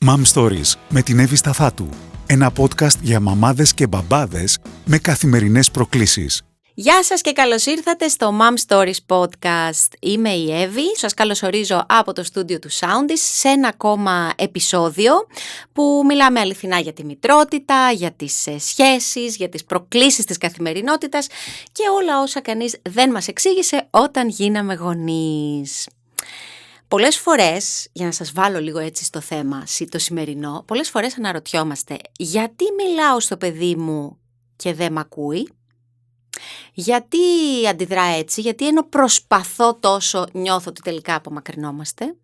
Mom Stories με την Εύη Σταθάτου. Ένα podcast για μαμάδες και μπαμπάδες με καθημερινές προκλήσεις. Γεια σας και καλώς ήρθατε στο Mom Stories Podcast. Είμαι η Εύη, σας καλωσορίζω από το στούντιο του Soundis σε ένα ακόμα επεισόδιο που μιλάμε αληθινά για τη μητρότητα, για τις σχέσεις, για τις προκλήσεις της καθημερινότητας και όλα όσα κανείς δεν μας εξήγησε όταν γίναμε γονείς. Πολλές φορές, για να σας βάλω λίγο έτσι στο θέμα το σημερινό, πολλές φορές αναρωτιόμαστε γιατί μιλάω στο παιδί μου και δεν μ' ακούει. Γιατί αντιδρά έτσι, γιατί ενώ προσπαθώ τόσο νιώθω ότι τελικά απομακρυνόμαστε.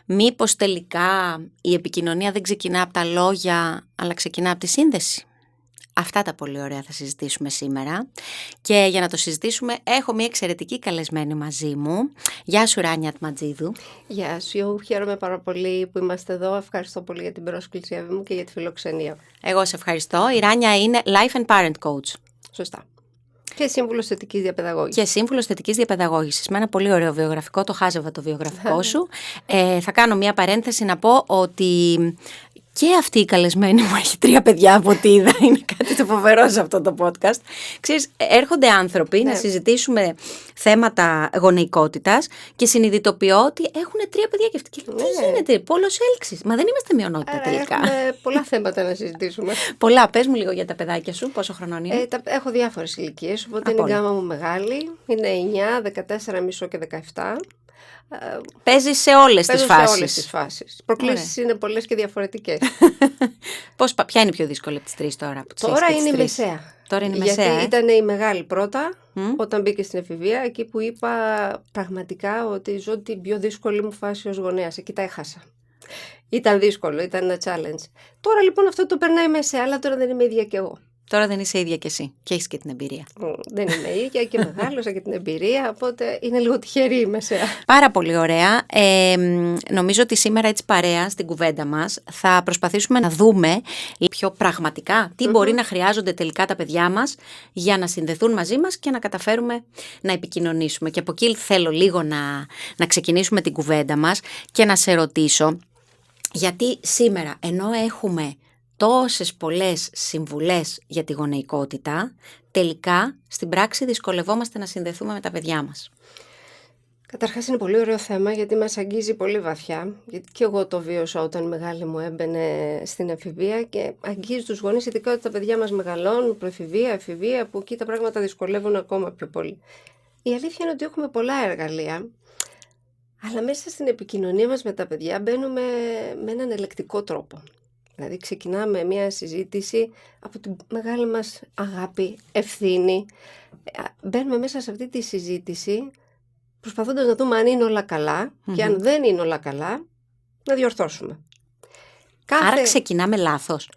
Μήπως τελικά η επικοινωνία δεν ξεκινά από τα λόγια, αλλά ξεκινά από τη σύνδεση. Αυτά τα πολύ ωραία θα συζητήσουμε σήμερα και για να το συζητήσουμε έχω μια εξαιρετική καλεσμένη μαζί μου. Γεια σου Ράνια Ατματζίδου. Γεια σου, χαίρομαι πάρα πολύ που είμαστε εδώ. Ευχαριστώ πολύ για την πρόσκληση Εύη μου και για τη φιλοξενία. Εγώ σε ευχαριστώ. Η Ράνια είναι Life and Parent Coach. Σωστά. Και σύμβουλος θετικής διαπαιδαγώγησης. Και σύμβουλος θετικής διαπαιδαγώγησης. Με ένα πολύ ωραίο βιογραφικό, το χάζευα το βιογραφικό σου. Θα κάνω μια παρένθεση να πω ότι και αυτή η καλεσμένη μου έχει 3 παιδιά από ό,τι είδα. Είναι κάτι το φοβερό σε αυτό το podcast. Ξέρεις, έρχονται άνθρωποι να συζητήσουμε θέματα γονεϊκότητας και συνειδητοποιώ ότι έχουν 3 παιδιά και αυτοί. Τι γίνεται, πόλος έλξης. Μα δεν είμαστε μειονότητα τελικά. Έχουμε πολλά θέματα να συζητήσουμε. Πολλά. Πες μου λίγο για τα παιδάκια σου, πόσο χρονών είναι. Έχω διάφορες ηλικίες, οπότε είναι η γκάμα μου μεγάλη. Είναι 9, 14,5 και 17. Παίζει σε όλες τις φάσεις. Σε όλες τις φάσεις. Προκλήσεις είναι πολλές και διαφορετικές. Ποια είναι η πιο δύσκολη από τις 3 τώρα? Τώρα είναι η μεσαία. Τώρα είναι η μεσαία. Γιατί ήταν η μεγάλη πρώτα, όταν μπήκε στην εφηβεία, εκεί που είπα πραγματικά ότι ζω την πιο δύσκολη μου φάση ως γονέας. Εκεί τα έχασα. Ήταν δύσκολο, ήταν ένα challenge. Τώρα λοιπόν αυτό το περνάει μεσαία, αλλά τώρα δεν είμαι ίδια κι εγώ. Τώρα δεν είσαι ίδια κι εσύ και έχεις και την εμπειρία. Δεν είμαι ίδια και μεγάλωσα και την εμπειρία, οπότε είναι λίγο τυχερή η μεσαία. Πάρα πολύ ωραία. Νομίζω ότι σήμερα έτσι παρέα στην κουβέντα μας θα προσπαθήσουμε να δούμε πιο πραγματικά τι μπορεί να χρειάζονται τελικά τα παιδιά μας για να συνδεθούν μαζί μας και να καταφέρουμε να επικοινωνήσουμε. Και από εκεί θέλω λίγο να ξεκινήσουμε την κουβέντα μας και να σε ρωτήσω, γιατί σήμερα ενώ έχουμε τόσες πολλές συμβουλές για τη γονεϊκότητα, τελικά στην πράξη δυσκολευόμαστε να συνδεθούμε με τα παιδιά μας. Καταρχάς είναι πολύ ωραίο θέμα γιατί μας αγγίζει πολύ βαθιά, γιατί και εγώ το βίωσα όταν η μεγάλη μου έμπαινε στην εφηβεία και αγγίζει τους γονείς, ειδικά ότι τα παιδιά μας μεγαλώνουν, προεφηβεία, εφηβεία, που εκεί τα πράγματα δυσκολεύουν ακόμα πιο πολύ. Η αλήθεια είναι ότι έχουμε πολλά εργαλεία, αλλά μέσα στην επικοινωνία μας με τα παιδιά μπαίνουμε με έναν ελεκτικό τρόπο. Δηλαδή ξεκινάμε μια συζήτηση από τη μεγάλη μας αγάπη, ευθύνη. Μπαίνουμε μέσα σε αυτή τη συζήτηση προσπαθώντας να δούμε αν είναι όλα καλά και αν δεν είναι όλα καλά, να διορθώσουμε. Άρα ξεκινάμε λάθος.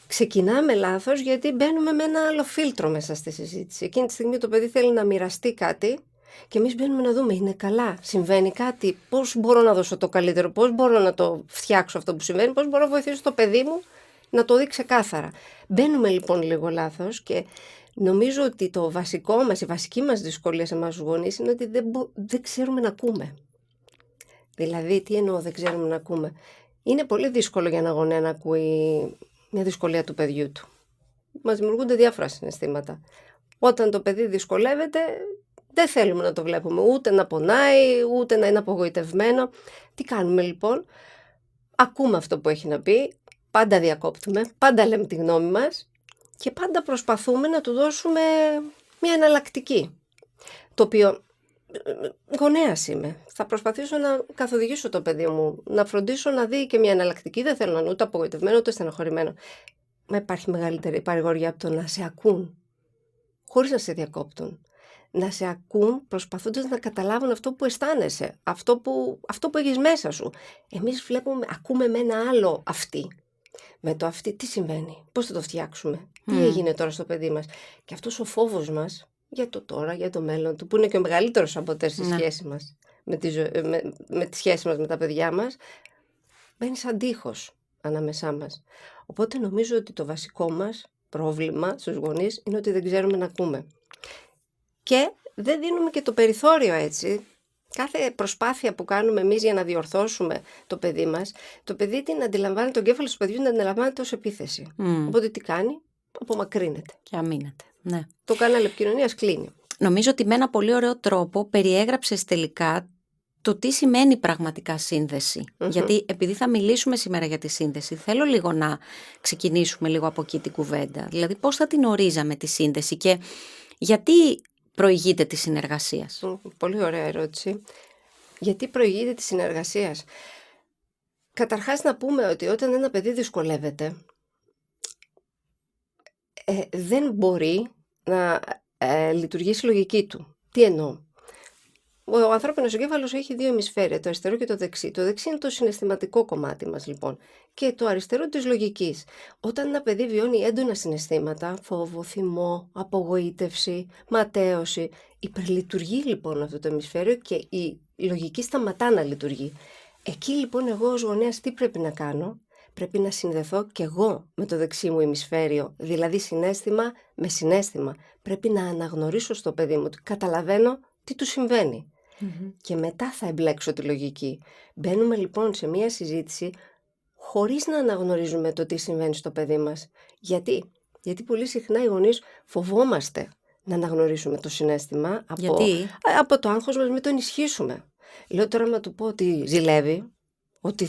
Ξεκινάμε λάθος γιατί μπαίνουμε με ένα άλλο φίλτρο μέσα στη συζήτηση. Εκείνη τη στιγμή το παιδί θέλει να μοιραστεί κάτι και εμείς μπαίνουμε να δούμε, είναι καλά, συμβαίνει κάτι, πώς μπορώ να δώσω το καλύτερο, πώς μπορώ να το φτιάξω αυτό που συμβαίνει, πώς μπορώ να βοηθήσω το παιδί μου να το δει ξεκάθαρα. Μπαίνουμε λοιπόν λίγο λάθος και νομίζω ότι το βασικό μας, η βασική μας δυσκολία σε εμάς τους γονείς είναι ότι δεν ξέρουμε να ακούμε. Δηλαδή, τι εννοώ δεν ξέρουμε να ακούμε? Είναι πολύ δύσκολο για ένα γονέα να ακούει μια δυσκολία του παιδιού του. Μας δημιουργούνται διάφορα συναισθήματα. Όταν το παιδί δυσκολεύεται, δεν θέλουμε να το βλέπουμε, ούτε να πονάει, ούτε να είναι απογοητευμένο. Τι κάνουμε λοιπόν? Ακούμε αυτό που έχει να πει, πάντα διακόπτουμε, πάντα λέμε τη γνώμη μας και πάντα προσπαθούμε να του δώσουμε μια εναλλακτική. Το οποίο, γονέας είμαι, θα προσπαθήσω να καθοδηγήσω το παιδί μου, να φροντίσω να δει και μια εναλλακτική. Δεν θέλω να είναι ούτε απογοητευμένο, ούτε στενοχωρημένο. Μα υπάρχει μεγαλύτερη παρηγοριά από το να σε ακούν, χωρίς να σε διακόπτουν. Να σε ακούν προσπαθώντας να καταλάβουν αυτό που αισθάνεσαι, αυτό που έχεις μέσα σου. Εμείς ακούμε με ένα άλλο αυτή. Με το αυτή τι συμβαίνει, πώς θα το φτιάξουμε, τι έγινε τώρα στο παιδί μας. Και αυτός ο φόβος μας για το τώρα, για το μέλλον του, που είναι και ο μεγαλύτερος σαμποτέρ στη σχέση μας, με τη σχέση μας με τα παιδιά μας, μπαίνει σαν τείχος ανάμεσά μας. Οπότε νομίζω ότι το βασικό μας πρόβλημα στους γονείς είναι ότι δεν ξέρουμε να ακούμε. Και δεν δίνουμε και το περιθώριο έτσι Κάθε προσπάθεια που κάνουμε εμείς για να διορθώσουμε το παιδί μας, το παιδί την αντιλαμβάνεται, το εγκέφαλο του παιδιού την αντιλαμβάνεται ως επίθεση. Οπότε τι κάνει? Απομακρύνεται. Και αμήνεται. Ναι. Το κανάλι επικοινωνίας κλείνει. Νομίζω ότι με ένα πολύ ωραίο τρόπο περιέγραψες τελικά το τι σημαίνει πραγματικά σύνδεση. Γιατί επειδή θα μιλήσουμε σήμερα για τη σύνδεση, θέλω λίγο να ξεκινήσουμε λίγο από εκεί την κουβέντα. Δηλαδή πώς θα την ορίζαμε τη σύνδεση και γιατί προηγείται τη συνεργασίας? Πολύ ωραία ερώτηση. Γιατί προηγείται τη συνεργασίας? Καταρχάς να πούμε ότι όταν ένα παιδί δυσκολεύεται, δεν μπορεί να λειτουργήσει η λογική του. Τι εννοώ? Ο ανθρώπινος εγκέφαλος έχει δύο ημισφαίρια, το αριστερό και το δεξί. Το δεξί είναι το συναισθηματικό κομμάτι μας λοιπόν και το αριστερό της λογικής. Όταν ένα παιδί βιώνει έντονα συναισθήματα, φόβο, θυμό, απογοήτευση, ματέωση, υπερλειτουργεί λοιπόν αυτό το ημισφαίριο και η λογική σταματά να λειτουργεί. Εκεί λοιπόν εγώ ως γονέας τι πρέπει να κάνω? Πρέπει να συνδεθώ κι εγώ με το δεξί μου ημισφαίριο, δηλαδή συναίσθημα με συναίσθημα. Πρέπει να αναγνωρίσω στο παιδί μου ότι καταλαβαίνω τι του συμβαίνει. Και μετά θα εμπλέξω τη λογική. Μπαίνουμε λοιπόν σε μία συζήτηση χωρίς να αναγνωρίζουμε το τι συμβαίνει στο παιδί μας. Γιατί πολύ συχνά οι γονείς φοβόμαστε να αναγνωρίσουμε το συναίσθημα από το άγχος μας, μην το ενισχύσουμε. Λέω τώρα να του πω ότι ζηλεύει, ότι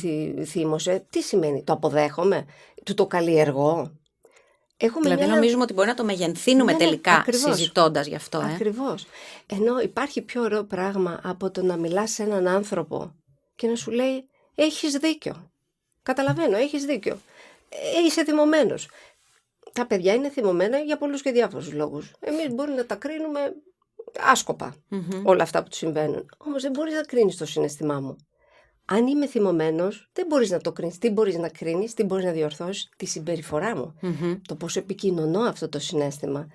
θύμωσε, τι σημαίνει? Το αποδέχομαι? Του το καλλιεργώ? Δηλαδή νομίζουμε ότι μπορεί να το μεγενθύνουμε τελικά συζητώντας γι' αυτό. Ακριβώς. Ενώ υπάρχει πιο ωραίο πράγμα από το να μιλάς σε έναν άνθρωπο και να σου λέει έχεις δίκιο. Καταλαβαίνω, έχεις δίκιο. Είσαι θυμωμένος. Τα παιδιά είναι θυμωμένα για πολλούς και διάφορους λόγους. Εμείς μπορούμε να τα κρίνουμε άσκοπα όλα αυτά που τους συμβαίνουν. Όμως δεν μπορείς να κρίνεις το συναισθημά μου. Αν είμαι θυμωμένος, δεν μπορείς να το κρίνεις. Τι μπορείς να κρίνεις, τι μπορείς να διορθώσεις? Τη συμπεριφορά μου. Το πώς επικοινωνώ αυτό το συναίσθημα.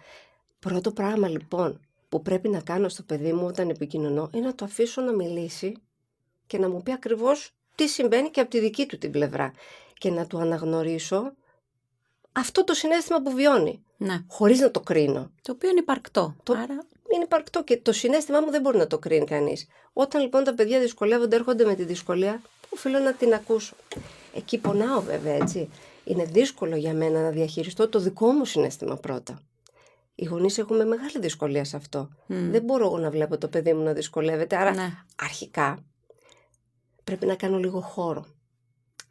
Πρώτο πράγμα λοιπόν που πρέπει να κάνω στο παιδί μου όταν επικοινωνώ είναι να το αφήσω να μιλήσει και να μου πει ακριβώς τι συμβαίνει και από τη δική του την πλευρά. Και να του αναγνωρίσω αυτό το συναίσθημα που βιώνει. Ναι. Χωρίς να το κρίνω. Το οποίο είναι υπαρκτό. Άρα... Είναι υπαρκτό και το συναίσθημά μου δεν μπορεί να το κρίνει κανείς. Όταν λοιπόν τα παιδιά δυσκολεύονται, έρχονται με τη δυσκολία, οφείλω να την ακούσω. Εκεί πονάω βέβαια, έτσι. Είναι δύσκολο για μένα να διαχειριστώ το δικό μου συναίσθημα πρώτα. Οι γονείς έχουμε μεγάλη δυσκολία σε αυτό. Δεν μπορώ εγώ να βλέπω το παιδί μου να δυσκολεύεται. Άρα αρχικά πρέπει να κάνω λίγο χώρο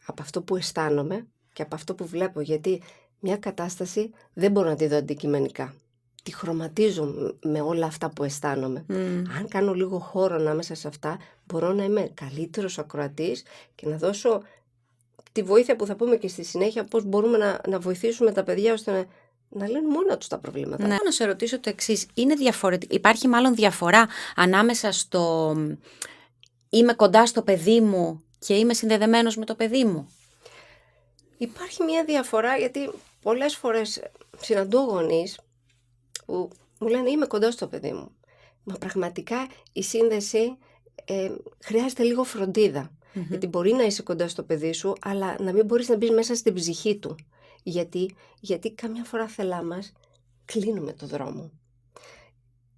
από αυτό που αισθάνομαι και από αυτό που βλέπω. Γιατί μια κατάσταση δεν μπορώ να τη δω αντικειμενικά. Τη χρωματίζω με όλα αυτά που αισθάνομαι. Αν κάνω λίγο χώρο ανάμεσα σε αυτά, μπορώ να είμαι καλύτερος ακροατής και να δώσω τη βοήθεια που θα πούμε και στη συνέχεια, πώς μπορούμε να βοηθήσουμε τα παιδιά ώστε να λύνουν μόνα τους τα προβλήματα. Ναι, να σε ρωτήσω το εξής. Υπάρχει μάλλον διαφορά ανάμεσα στο είμαι κοντά στο παιδί μου και είμαι συνδεδεμένος με το παιδί μου? Υπάρχει μια διαφορά, γιατί πολλές φορές συναντώ γονείς που μου λένε είμαι κοντά στο παιδί μου. Μα πραγματικά η σύνδεση χρειάζεται λίγο φροντίδα. Γιατί μπορεί να είσαι κοντά στο παιδί σου, αλλά να μην μπορείς να μπεις μέσα στην ψυχή του. Γιατί καμιά φορά θέλά μας κλείνουμε το δρόμο.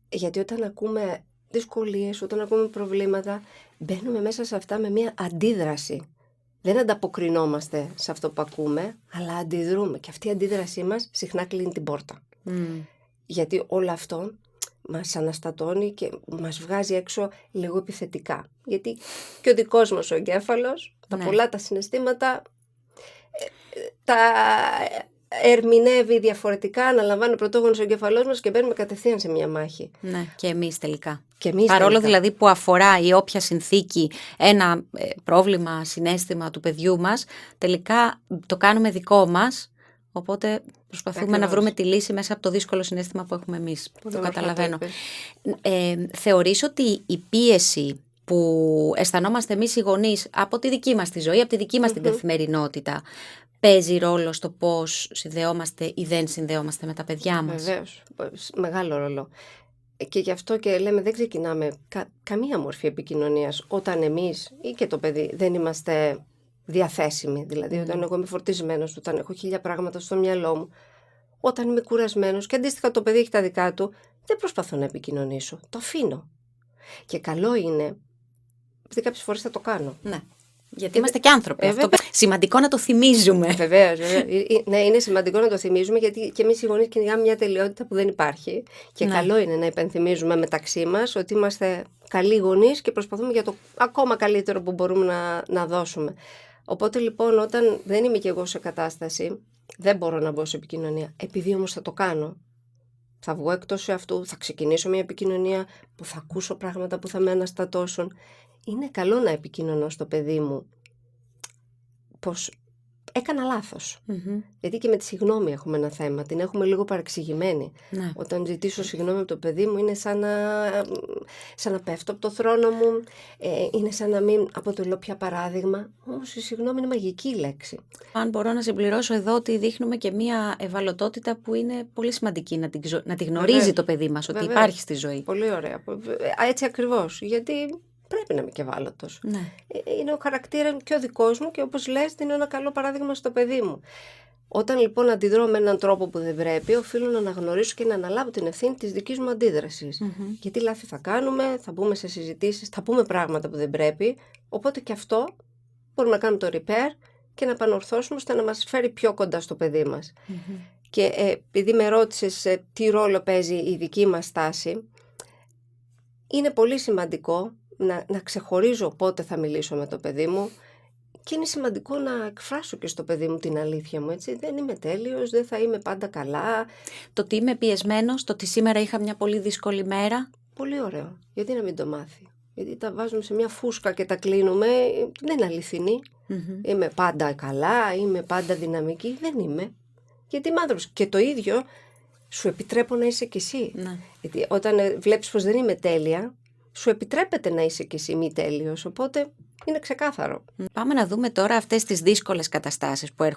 Γιατί όταν ακούμε δυσκολίες, όταν ακούμε προβλήματα, μπαίνουμε μέσα σε αυτά με μια αντίδραση. Δεν ανταποκρινόμαστε σε αυτό που ακούμε, αλλά αντιδρούμε. Και αυτή η αντίδρασή μας συχνά κλείνει την πόρτα. Γιατί όλο αυτό μας αναστατώνει και μας βγάζει έξω λίγο επιθετικά. Γιατί και ο δικός μας ο εγκέφαλος, τα πολλά τα συναισθήματα, τα ερμηνεύει διαφορετικά, αναλαμβάνει πρωτόγονος ο εγκεφαλός μας και μπαίνουμε κατευθείαν σε μια μάχη. Ναι, και εμείς τελικά. Παρόλο δηλαδή που αφορά η όποια συνθήκη ένα πρόβλημα, συναίσθημα του παιδιού μας, τελικά το κάνουμε δικό μας. Οπότε προσπαθούμε να βρούμε τη λύση μέσα από το δύσκολο συναίσθημα που έχουμε εμείς. Το καταλαβαίνω. Θεωρείς ότι η πίεση που αισθανόμαστε εμείς οι γονείς από τη δική μας τη ζωή, από τη δική μας την καθημερινότητα, παίζει ρόλο στο πώς συνδεόμαστε ή δεν συνδεόμαστε με τα παιδιά μας? Βεβαίως, μεγάλο ρόλο. Και γι' αυτό και λέμε δεν ξεκινάμε καμία μορφή επικοινωνίας όταν εμείς ή και το παιδί δεν είμαστε διαθέσιμοι. Δηλαδή όταν εγώ είμαι φορτισμένος, όταν έχω 1000 πράγματα στο μυαλό μου, όταν είμαι κουρασμένος και αντίστοιχα το παιδί έχει τα δικά του, δεν προσπαθώ να επικοινωνήσω. Το αφήνω. Και καλό είναι επειδή κάποιες φορές θα το κάνω. Ναι. Γιατί είμαστε και άνθρωποι. Αυτό σημαντικό να το θυμίζουμε. Βεβαίως. Ναι, είναι σημαντικό να το θυμίζουμε, γιατί και εμείς οι γονείς κυνηγάμε μια τελειότητα που δεν υπάρχει. Και καλό είναι να υπενθυμίζουμε μεταξύ μας ότι είμαστε καλοί γονείς και προσπαθούμε για το ακόμα καλύτερο που μπορούμε να δώσουμε. Οπότε λοιπόν, όταν δεν είμαι και εγώ σε κατάσταση, δεν μπορώ να μπω σε επικοινωνία. Επειδή όμως θα το κάνω, θα βγω εκτός αυτού, θα ξεκινήσω μια επικοινωνία που θα ακούσω πράγματα που θα με αναστατώσουν. Είναι καλό να επικοινωνώ στο παιδί μου πως έκανα λάθος. Γιατί και με τη συγγνώμη έχουμε ένα θέμα, την έχουμε λίγο παρεξηγημένη. Ναι. Όταν ζητήσω συγγνώμη από το παιδί μου, είναι σαν να πέφτω από το θρόνο μου, είναι σαν να μην αποτελώ πια παράδειγμα. Όμως η συγγνώμη είναι μαγική λέξη. Αν μπορώ να συμπληρώσω εδώ ότι δείχνουμε και μια ευαλωτότητα που είναι πολύ σημαντική να τη γνωρίζει το παιδί μας, ότι υπάρχει στη ζωή. Πολύ ωραία. Έτσι ακριβώς. Γιατί πρέπει να είμαι και ευάλωτος. Ναι. Είναι ο χαρακτήρας και ο δικός μου και όπως λες, είναι ένα καλό παράδειγμα στο παιδί μου. Όταν λοιπόν αντιδρώ με έναν τρόπο που δεν πρέπει, οφείλω να αναγνωρίσω και να αναλάβω την ευθύνη της δικής μου αντίδρασης. Γιατί λάθη θα κάνουμε, θα μπούμε σε συζητήσεις, θα πούμε πράγματα που δεν πρέπει. Οπότε και αυτό μπορούμε να κάνουμε το repair και να επανορθώσουμε ώστε να μας φέρει πιο κοντά στο παιδί μας. Και επειδή με ρώτησες τι ρόλο παίζει η δική μας στάση, είναι πολύ σημαντικό να ξεχωρίζω πότε θα μιλήσω με το παιδί μου και είναι σημαντικό να εκφράσω και στο παιδί μου την αλήθεια μου, έτσι. Δεν είμαι τέλειος, δεν θα είμαι πάντα καλά. Το ότι είμαι πιεσμένος, το ότι σήμερα είχα μια πολύ δύσκολη μέρα. Πολύ ωραίο. Γιατί να μην το μάθει? Γιατί τα βάζουμε σε μια φούσκα και τα κλείνουμε, δεν είναι αληθινή. Είμαι πάντα καλά, είμαι πάντα δυναμική. Δεν είμαι. Γιατί είμαι άνθρωπος. Και το ίδιο σου επιτρέπω να είσαι κι εσύ. Ναι. Γιατί όταν βλέπεις πως δεν είμαι τέλεια, σου επιτρέπεται να είσαι κι εσύ μη τέλειος, οπότε είναι ξεκάθαρο. Πάμε να δούμε τώρα αυτές τις δύσκολες καταστάσεις που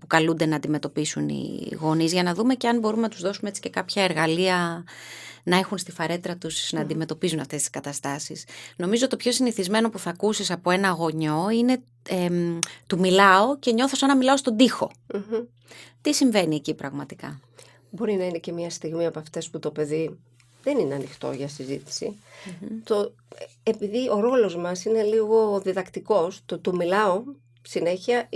που καλούνται να αντιμετωπίσουν οι γονείς, για να δούμε και αν μπορούμε να τους δώσουμε έτσι και κάποια εργαλεία να έχουν στη φαρέτρα τους να αντιμετωπίζουν αυτές τις καταστάσεις. Νομίζω το πιο συνηθισμένο που θα ακούσεις από ένα γονιό είναι του μιλάω και νιώθω σαν να μιλάω στον τοίχο. Τι συμβαίνει εκεί πραγματικά? Μπορεί να είναι και μια στιγμή από αυτές που το παιδί δεν είναι ανοιχτό για συζήτηση. Επειδή ο ρόλος μας είναι λίγο διδακτικός, το του μιλάω συνέχεια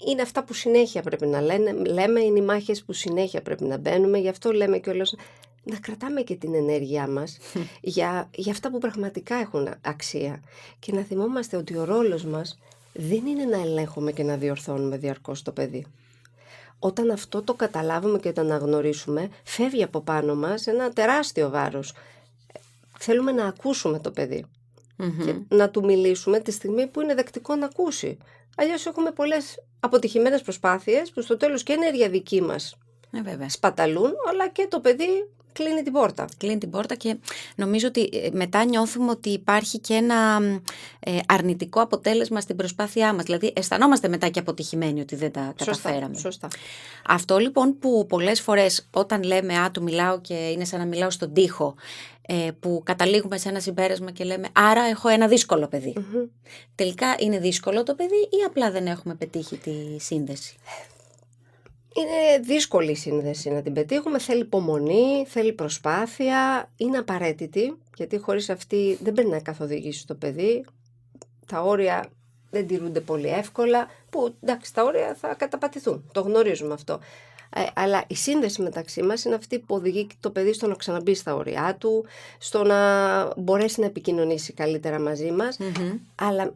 είναι αυτά που συνέχεια πρέπει να λέμε, είναι οι μάχες που συνέχεια πρέπει να μπαίνουμε, γι' αυτό λέμε κιόλας να κρατάμε και την ενέργειά μας για αυτά που πραγματικά έχουν αξία και να θυμόμαστε ότι ο ρόλος μας δεν είναι να ελέγχουμε και να διορθώνουμε διαρκώς το παιδί. Όταν αυτό το καταλάβουμε και το αναγνωρίσουμε, φεύγει από πάνω μας ένα τεράστιο βάρος. Θέλουμε να ακούσουμε το παιδί και να του μιλήσουμε τη στιγμή που είναι δεκτικό να ακούσει. Αλλιώς έχουμε πολλές αποτυχημένες προσπάθειες που στο τέλος και ενέργεια δική μας σπαταλούν, αλλά και το παιδί κλείνει την πόρτα. Κλείνει την πόρτα και νομίζω ότι μετά νιώθουμε ότι υπάρχει και ένα αρνητικό αποτέλεσμα στην προσπάθειά μας. Δηλαδή αισθανόμαστε μετά και αποτυχημένοι ότι δεν τα καταφέραμε. Σωστά. Αυτό λοιπόν που πολλές φορές όταν λέμε του μιλάω και είναι σαν να μιλάω στον τοίχο, που καταλήγουμε σε ένα συμπέρασμα και λέμε άρα έχω ένα δύσκολο παιδί. Τελικά είναι δύσκολο το παιδί ή απλά δεν έχουμε πετύχει τη σύνδεση? Είναι δύσκολη η σύνδεση να την πετύχουμε, θέλει υπομονή, θέλει προσπάθεια, είναι απαραίτητη, γιατί χωρίς αυτή δεν πρέπει να καθοδηγήσει το παιδί. Τα όρια δεν τηρούνται πολύ εύκολα, που εντάξει τα όρια θα καταπατηθούν, το γνωρίζουμε αυτό. Αλλά η σύνδεση μεταξύ μας είναι αυτή που οδηγεί το παιδί στο να ξαναμπεί στα όρια του, στο να μπορέσει να επικοινωνήσει καλύτερα μαζί μας, αλλά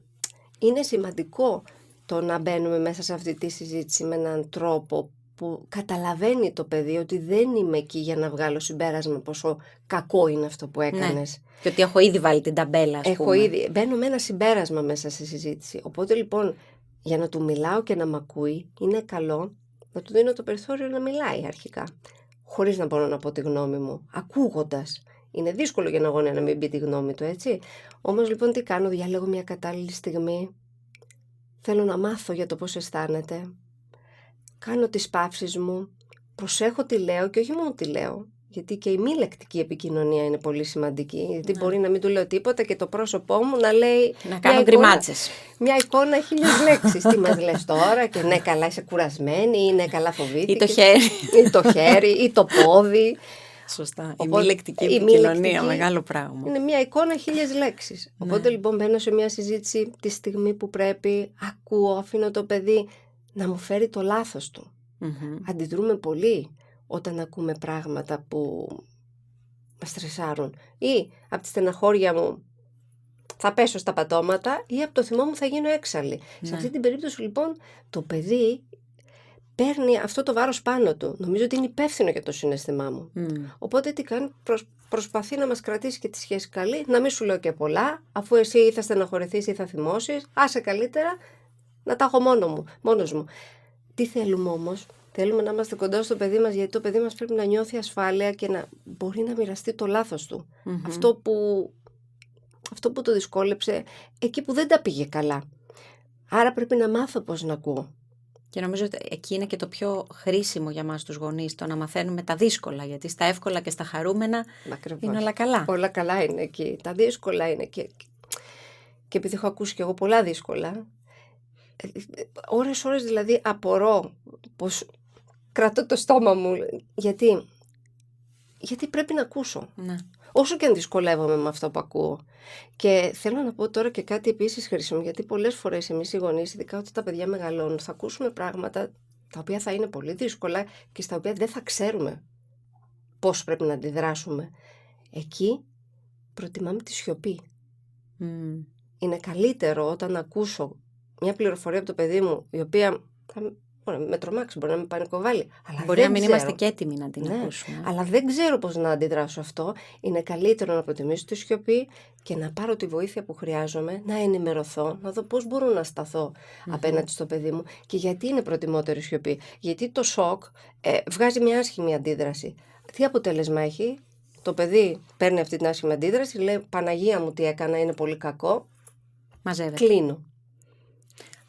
είναι σημαντικό το να μπαίνουμε μέσα σε αυτή τη συζήτηση με έναν τρόπο που καταλαβαίνει το παιδί ότι δεν είμαι εκεί για να βγάλω συμπέρασμα πόσο κακό είναι αυτό που έκανες. Ναι. Και ότι έχω ήδη βάλει την ταμπέλα, ας πούμε. Μπαίνω με ένα συμπέρασμα μέσα στη συζήτηση. Οπότε λοιπόν, για να του μιλάω και να μ' ακούει, είναι καλό να του δίνω το περιθώριο να μιλάει αρχικά. Χωρίς να μπορώ να πω τη γνώμη μου, ακούγοντας. Είναι δύσκολο για ένα γονέα να μην πει τη γνώμη του, έτσι. Όμως λοιπόν τι κάνω, διαλέγω μια κατάλληλη στιγμή. Θέλω να μάθω για το πώς αισθάνεται. Κάνω τις παύσεις μου, προσέχω τι λέω και όχι μόνο τι λέω, γιατί και η μη λεκτική επικοινωνία είναι πολύ σημαντική, γιατί μπορεί να μην του λέω τίποτα και το πρόσωπό μου να λέει να κάνω γκριμάτσες. Μια εικόνα 1000 λέξεις, τι μας λες τώρα και ναι καλά είσαι κουρασμένη ή ναι καλά φοβήθηκες. Ή το χέρι. Ή το χέρι ή το πόδι. Σωστά. Οπότε, η μη λεκτική η μη επικοινωνία, λεκτική μεγάλο πράγμα. είναι μια εικόνα 1000 λέξεις. Οπότε λοιπόν μπαίνω σε μια συζήτηση τη στιγμή που πρέπει, ακούω, αφήνω το παιδί να μου φέρει το λάθος του. Αντιδρούμε πολύ όταν ακούμε πράγματα που μας στρεσάρουν. Ή από τη στεναχώρια μου θα πέσω στα πατώματα ή από το θυμό μου θα γίνω έξαλλη. Σε αυτή την περίπτωση λοιπόν το παιδί παίρνει αυτό το βάρος πάνω του. Νομίζω ότι είναι υπεύθυνο για το συναίσθημά μου. Οπότε τι κάνει, προσπαθεί να μας κρατήσει και τη σχέση καλή, να μην σου λέω και πολλά, αφού εσύ ή θα στεναχωρηθείς ή θα θυμώσεις, άσε καλύτερα να τα έχω μόνος μου. Τι θέλουμε όμως? Θέλουμε να είμαστε κοντά στο παιδί μας, γιατί το παιδί μας πρέπει να νιώθει ασφάλεια και να μπορεί να μοιραστεί το λάθος του. Αυτό που το δυσκόλεψε, εκεί που δεν τα πήγε καλά. Άρα πρέπει να μάθω πώς να ακούω. Και νομίζω ότι εκεί είναι και το πιο χρήσιμο για μας τους γονείς, το να μαθαίνουμε τα δύσκολα, γιατί στα εύκολα και στα χαρούμενα είναι όλα καλά. Όλα καλά είναι εκεί. Τα δύσκολα είναι εκεί. Και επειδή έχω ακούσει και εγώ πολλά δύσκολα, ώρες δηλαδή απορώ πως κρατώ το στόμα μου. Γιατί πρέπει να ακούσω. Ναι. Όσο και αν δυσκολεύομαι με αυτό που ακούω. Και θέλω να πω τώρα και κάτι επίσης χρήσιμο, γιατί πολλές φορές εμείς οι γονείς, ειδικά όταν τα παιδιά μεγαλώνουν, θα ακούσουμε πράγματα τα οποία θα είναι πολύ δύσκολα και στα οποία δεν θα ξέρουμε πώς πρέπει να αντιδράσουμε. Εκεί προτιμάμε τη σιωπή. Είναι καλύτερο όταν ακούσω μια πληροφορία από το παιδί μου, η οποία μπορεί να με τρομάξει, μπορεί να με πανικοβάλει. Αλλά μπορεί να μην είμαστε και έτοιμοι να την ακούσουμε. Αλλά δεν ξέρω πώς να αντιδράσω αυτό. Είναι καλύτερο να προτιμήσω τη σιωπή και να πάρω τη βοήθεια που χρειάζομαι, να ενημερωθώ, να δω πώς μπορώ να σταθώ απέναντι στο παιδί μου και γιατί είναι προτιμότερη η σιωπή. Γιατί το σοκ βγάζει μια άσχημη αντίδραση. Τι αποτέλεσμα έχει? Το παιδί παίρνει αυτή την άσχημη αντίδραση, λέει Παναγία μου τι έκανα, είναι πολύ κακό. Μαζεύεται. Κλείνω.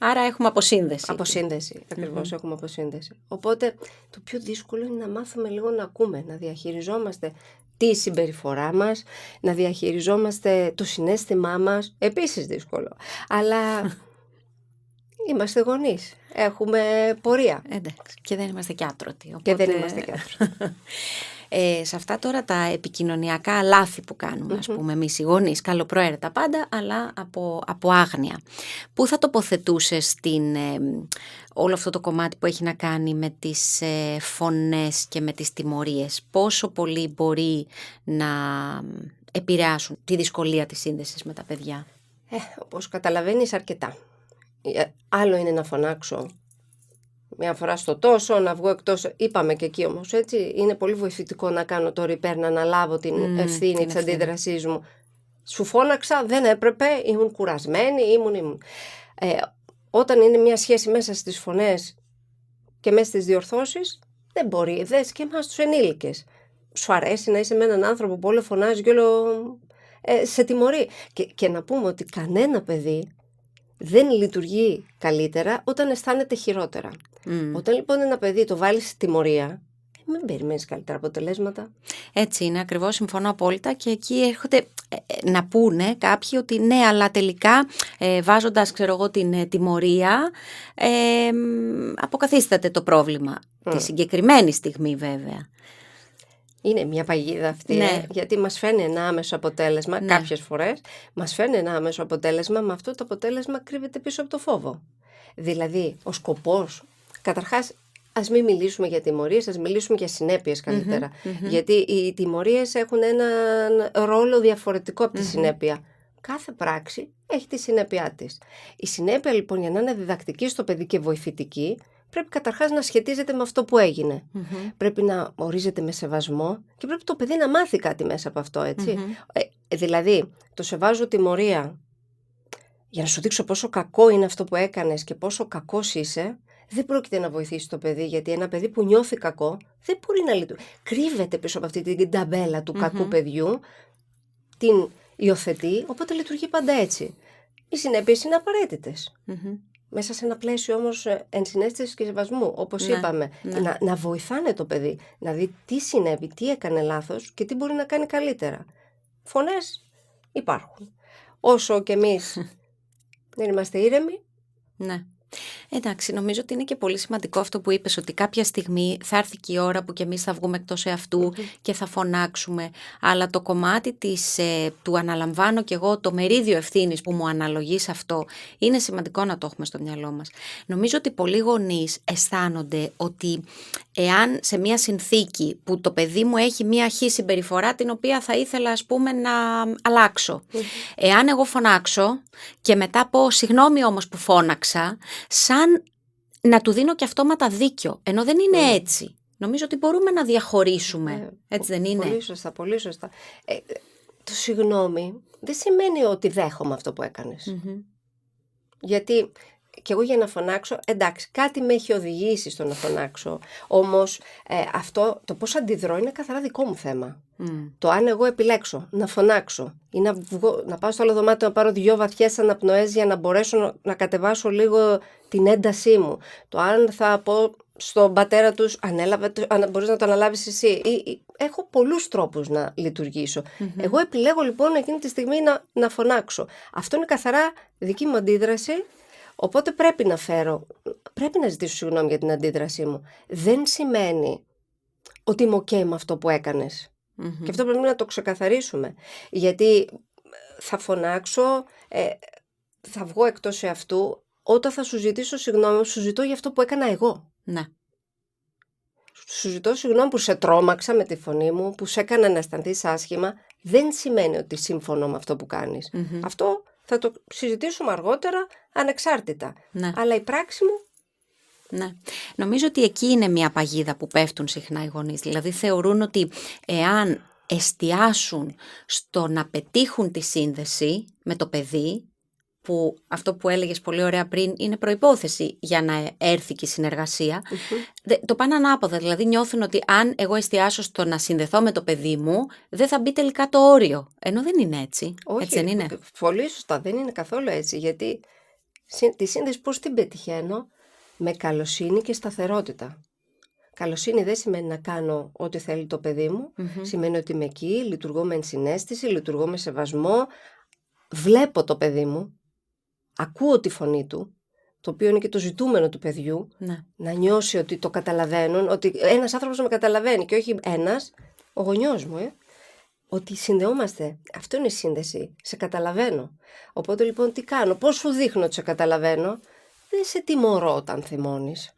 Άρα έχουμε αποσύνδεση. Αποσύνδεση, ακριβώς, έχουμε αποσύνδεση. Οπότε το πιο δύσκολο είναι να μάθουμε λίγο να ακούμε, να διαχειριζόμαστε τη συμπεριφορά μας, να διαχειριζόμαστε το συναίσθημά μας. Επίσης δύσκολο. Αλλά είμαστε γονείς, έχουμε πορεία. Εντάξει, και δεν είμαστε κι άτρωτοι. Οπότε... Και δεν είμαστε κι άτρωτοι. Σε αυτά τώρα τα επικοινωνιακά λάθη που κάνουμε, ας πούμε, εμείς οι γονείς, καλοπροαίρετα πάντα, αλλά από άγνοια. Πού θα τοποθετούσες όλο αυτό το κομμάτι που έχει να κάνει με τις φωνές και με τις τιμωρίες? Πόσο πολύ μπορεί να επηρεάσουν τη δυσκολία της σύνδεσης με τα παιδιά? Όπως καταλαβαίνεις, αρκετά. Άλλο είναι να φωνάξω μια φορά στο τόσο, να βγω εκτός. Είπαμε και εκεί όμως, έτσι. Είναι πολύ βοηθητικό να κάνω το repair, να αναλάβω την ευθύνη της αντίδρασής μου. Σου φώναξα, δεν έπρεπε, ήμουν κουρασμένη, ήμουν. Όταν είναι μια σχέση μέσα στις φωνές και μέσα στις διορθώσεις, δεν μπορεί. Δες και εμάς τους ενήλικες. Σου αρέσει να είσαι με έναν άνθρωπο που όλο φωνάζει και όλο σε τιμωρεί. Και να πούμε ότι κανένα παιδί δεν λειτουργεί καλύτερα όταν αισθάνεται χειρότερα. Όταν λοιπόν ένα παιδί το βάλει στη τιμωρία, μην περιμένεις καλύτερα αποτελέσματα. Έτσι είναι, ακριβώς, συμφωνώ απόλυτα. Και εκεί έρχονται να πούνε κάποιοι ότι ναι, αλλά τελικά βάζοντας, ξέρω εγώ, την τιμωρία, αποκαθίσταται το πρόβλημα. Τη συγκεκριμένη στιγμή βέβαια. Είναι μια παγίδα αυτή, γιατί μας φέρνει ένα άμεσο αποτέλεσμα, κάποιες φορές, μας φέρνει ένα άμεσο αποτέλεσμα, με αυτό το αποτέλεσμα κρύβεται πίσω από το φόβο. Δηλαδή, ο σκοπός, καταρχάς, ας μην μιλήσουμε για τιμωρίες, ας μιλήσουμε για συνέπειες καλύτερα. Γιατί οι τιμωρίες έχουν έναν ρόλο διαφορετικό από τη συνέπεια. Κάθε πράξη έχει τη συνέπειά της. Η συνέπεια λοιπόν για να είναι διδακτική στο παιδί και βοηθητική, πρέπει καταρχάς να σχετίζεται με αυτό που έγινε. Πρέπει να ορίζεται με σεβασμό και πρέπει το παιδί να μάθει κάτι μέσα από αυτό, έτσι. Δηλαδή, το σε βάζω τιμωρία για να σου δείξω πόσο κακό είναι αυτό που έκανες και πόσο κακός είσαι, δεν πρόκειται να βοηθήσει το παιδί, γιατί ένα παιδί που νιώθει κακό δεν μπορεί να λειτουργήσει. Κρύβεται πίσω από αυτή την ταμπέλα του κακού παιδιού, την υιοθετεί, οπότε λειτουργεί πάντα έτσι. Οι συνέπειες είναι απαραίτητες. Μέσα σε ένα πλαίσιο όμως ενσυναίσθησης και σεβασμού, όπως είπαμε, να βοηθάνε το παιδί, να δει τι συνέβη, τι έκανε λάθος και τι μπορεί να κάνει καλύτερα. Φωνές υπάρχουν. Όσο και εμείς δεν είμαστε ήρεμοι. Ναι. Εντάξει, νομίζω ότι είναι και πολύ σημαντικό αυτό που είπες, ότι κάποια στιγμή θα έρθει και η ώρα που και εμείς θα βγούμε εκτός εαυτού και θα φωνάξουμε, αλλά το κομμάτι του αναλαμβάνω και εγώ το μερίδιο ευθύνης που μου αναλογεί σε αυτό, είναι σημαντικό να το έχουμε στο μυαλό μας. Νομίζω ότι πολλοί γονείς αισθάνονται ότι εάν σε μια συνθήκη που το παιδί μου έχει μια χή συμπεριφορά την οποία θα ήθελα ας πούμε να αλλάξω, εάν εγώ φωνάξω και μετά πω συγγνώμη όμως που φώναξα, σαν να του δίνω και αυτόματα δίκιο, ενώ δεν είναι έτσι. Νομίζω ότι μπορούμε να διαχωρίσουμε, έτσι δεν είναι? Πολύ σωστά, πολύ σωστά. Το συγγνώμη δεν σημαίνει ότι δέχομαι αυτό που έκανες. Γιατί και εγώ για να φωνάξω, εντάξει, κάτι με έχει οδηγήσει στο να φωνάξω. Όμως αυτό, το πώς αντιδρώ είναι καθαρά δικό μου θέμα. Το αν εγώ επιλέξω να φωνάξω ή να πάω στο άλλο δωμάτιο να πάρω 2 βαθιές αναπνοές για να μπορέσω να κατεβάσω λίγο την έντασή μου. Το αν θα πω στον πατέρα τους, μπορείς να το αναλάβεις εσύ. Έχω πολλούς τρόπους να λειτουργήσω. Εγώ επιλέγω λοιπόν εκείνη τη στιγμή να φωνάξω. Αυτό είναι καθαρά δική μου αντίδραση. Οπότε πρέπει να ζητήσω συγγνώμη για την αντίδρασή μου. Δεν σημαίνει ότι είμαι ok με αυτό που έκανες. Και αυτό πρέπει να το ξεκαθαρίσουμε. Γιατί θα φωνάξω, θα βγω εκτός εαυτού, όταν θα σου ζητήσω συγγνώμη, σου ζητώ για αυτό που έκανα εγώ. Ναι. Σου ζητώ συγγνώμη που σε τρόμαξα με τη φωνή μου, που σε έκανα να αισθανθείς άσχημα. Δεν σημαίνει ότι σύμφωνο με αυτό που κάνεις. Αυτό θα το συζητήσουμε αργότερα ανεξάρτητα. Ναι. Αλλά η πράξη μου... Ναι. Νομίζω ότι εκεί είναι μια παγίδα που πέφτουν συχνά οι γονείς. Δηλαδή θεωρούν ότι εάν εστιάσουν στο να πετύχουν τη σύνδεση με το παιδί, που αυτό που έλεγες πολύ ωραία πριν είναι προϋπόθεση για να έρθει και η συνεργασία, το πάνε ανάποδα. Δηλαδή νιώθουν ότι αν εγώ εστιάσω στο να συνδεθώ με το παιδί μου, δεν θα μπει τελικά το όριο. Ενώ δεν είναι έτσι. Όχι, έτσι δεν είναι? Πολύ σωστά, δεν είναι καθόλου έτσι. Γιατί τη σύνδεση πώς την πετυχαίνω? Με καλοσύνη και σταθερότητα. Καλοσύνη δεν σημαίνει να κάνω ό,τι θέλει το παιδί μου. Σημαίνει ότι είμαι εκεί, λειτουργώ με ενσυναίσθηση, λειτουργώ με σεβασμό, βλέπω το παιδί μου, ακούω τη φωνή του, το οποίο είναι και το ζητούμενο του παιδιού, να νιώσει ότι το καταλαβαίνουν, ότι ένας άνθρωπος με καταλαβαίνει και όχι ένας, ο γονιός μου, ότι συνδεόμαστε. Αυτό είναι η σύνδεση. Σε καταλαβαίνω. Οπότε λοιπόν τι κάνω? Πώς σου δείχνω ότι σε καταλαβαίνω? Δεν σε τιμωρώ όταν θυμώνεις.